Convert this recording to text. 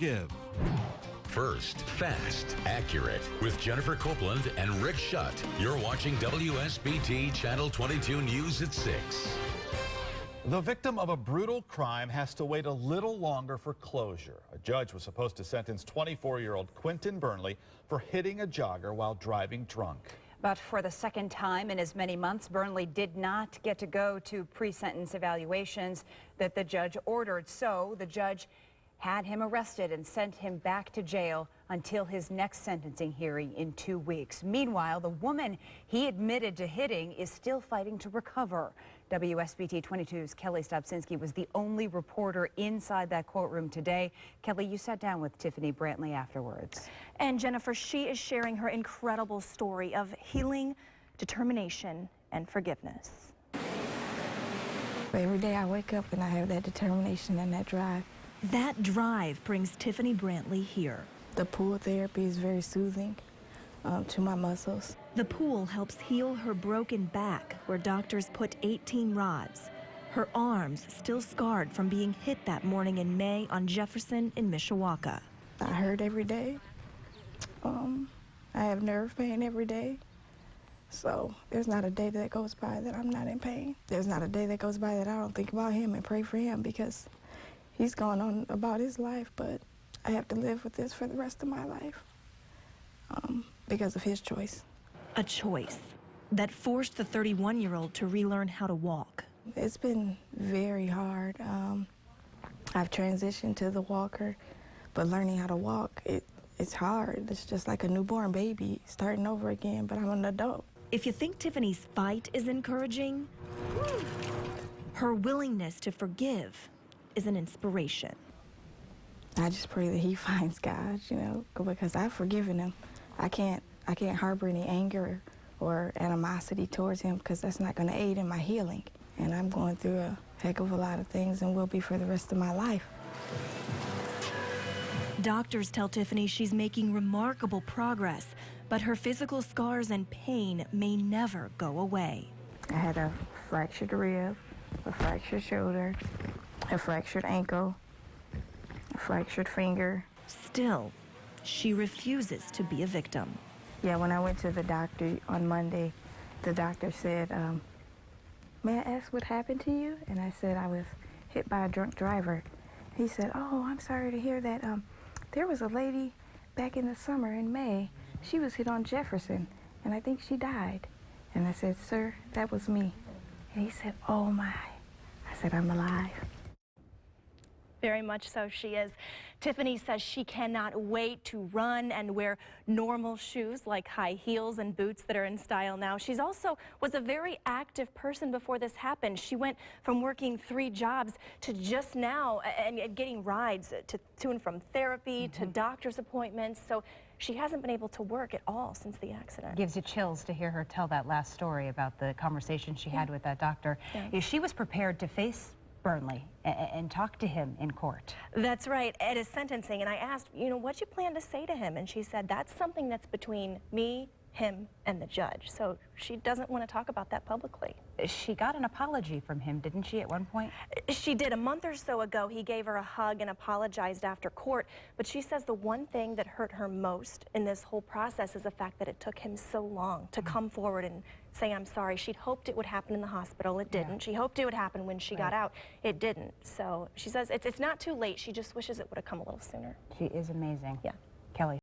Give. First, fast, accurate, with Jennifer Copeland and Rick Schutt. You're watching WSBT Channel 22 News at 6. The victim of a brutal crime has to wait a little longer for closure. A judge was supposed to sentence 24-year-old Quentin Burnley for hitting a jogger while driving drunk. But for the second time in as many months, Burnley did not get to go to pre-sentence evaluations that the judge ordered. So the judge had him arrested and sent him back to jail until his next sentencing hearing in 2 weeks. Meanwhile, the woman he admitted to hitting is still fighting to recover. WSBT-22's Kelly Stopczynski was the only reporter inside that courtroom today. Kelly, you sat down with Tiffany Brantley afterwards. And Jennifer, she is sharing her incredible story of healing, determination, and forgiveness. Every day I wake up and I have that determination and that drive. That drive brings Tiffany Brantley here. The pool therapy is very soothing to my muscles. The pool helps heal her broken back, where doctors put 18 rods. Her arms still scarred from being hit that morning in May on Jefferson in Mishawaka. I hurt every day. I have nerve pain every day. So there's not a day that goes by that I'm not in pain. There's not a day that goes by that I don't think about him and pray for him, because he's gone on about his life, but I have to live with this for the rest of my life because of his choice. A choice that forced the 31-year-old to relearn how to walk. It's been very hard. I've transitioned to the walker, but learning how to walk, it's hard. It's just like a newborn baby starting over again, but I'm an adult. If you think Tiffany's fight is encouraging, her willingness to forgive is an inspiration. I just pray that he finds God, you know, because I've forgiven him. I can't harbor any anger or animosity towards him, because that's not going to aid in my healing. And I'm going through a heck of a lot of things and will be for the rest of my life. Doctors tell Tiffany she's making remarkable progress, but her physical scars and pain may never go away. I had a fractured rib, a fractured shoulder, a fractured ankle, a fractured finger. Still, she refuses to be a victim. Yeah, when I went to the doctor on Monday, the doctor said, may I ask what happened to you? And I said I was hit by a drunk driver. He said, oh, I'm sorry to hear that. There was a lady back in the summer in May. She was hit on Jefferson, and I think she died. And I said, sir, that was me. And he said, oh my. I said, I'm alive. Very much so, she is. Tiffany says she cannot wait to run and wear normal shoes like high heels and boots that are in style now. She's also was a very active person before this happened. She went from working 3 jobs to just now and getting rides to and from therapy to doctor's appointments. So she hasn't been able to work at all since the accident. Gives you chills to hear her tell that last story about the conversation she had with that doctor. She was prepared to face Burnley and talk to him in court. That's right, at his sentencing. And I asked, you know, what you plan to say to him? And she said, that's something that's between me, him, and the judge. So she doesn't want to talk about that publicly. She got an apology from him, didn't she, at one point? She did. A month or so ago, he gave her a hug and apologized after court. But she says the one thing that hurt her most in this whole process is the fact that it took him so long to come forward and say, I'm sorry. She'd hoped it would happen in the hospital. It didn't. She hoped it would happen when she got out. It didn't. So she says it's not too late. She just wishes it would have come a little sooner. She is amazing. Yeah.